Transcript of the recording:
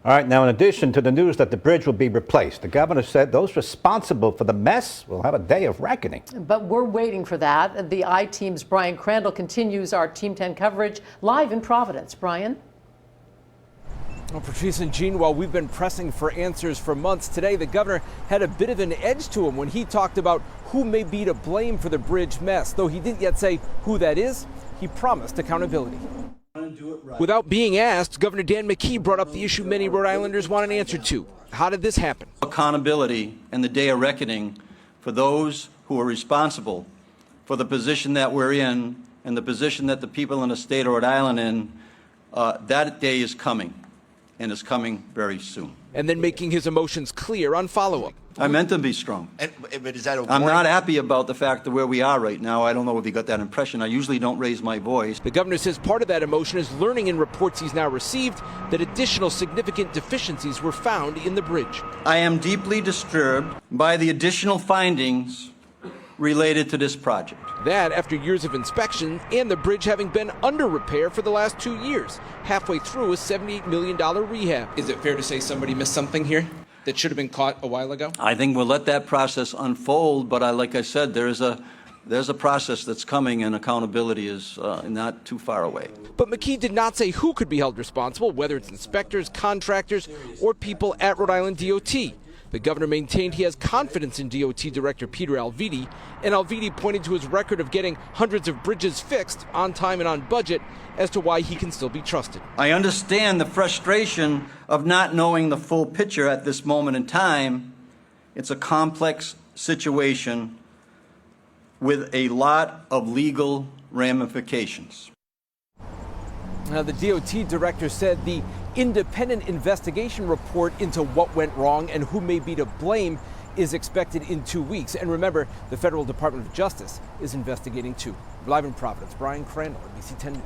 All right, now in addition to the news that the bridge will be replaced, the governor said those responsible for the mess will have a day of reckoning. But we're waiting for that. The I-Team's Brian Crandall continues our Team 10 coverage live in Providence. Brian? Well, Patrice and Jean, while we've been pressing for answers for months, today the governor had a bit of an edge to him when he talked about who may be to blame for the bridge mess. Though he didn't yet say who that is, he promised accountability. Without being asked, Governor Dan McKee brought up the issue many Rhode Islanders want an answer to. How did this happen? Accountability and the day of reckoning for those who are responsible for the position that we're in and the position that the people in the state of Rhode Island in, that day is coming, and is coming very soon. And then making his emotions clear on follow-up. I meant to be strong. But is that a I'm not happy about the fact that where we are right now. I don't know if you got that impression. I usually don't raise my voice. The governor says part of that emotion is learning in reports he's now received that additional significant deficiencies were found in the bridge. I am deeply disturbed by the additional findings related to this project. That after years of inspection and the bridge having been under repair for the last 2 years, halfway through a $78 million rehab. Is it fair to say somebody missed something here that should have been caught a while ago? I think we'll let that process unfold, but like I said, there's a process that's coming, and accountability is not too far away. But McKee did not say who could be held responsible, whether it's inspectors, contractors, or people at Rhode Island DOT. The governor maintained he has confidence in DOT Director Peter Alviti, and Alviti pointed to his record of getting hundreds of bridges fixed on time and on budget as to why he can still be trusted. I understand the frustration of not knowing the full picture at this moment in time. It's a complex situation with a lot of legal ramifications. Now, the DOT director said the independent investigation report into what went wrong and who may be to blame is expected in 2 weeks. And remember, the Federal Department of Justice is investigating too. Live in Providence, Brian Crandall, NBC 10 News.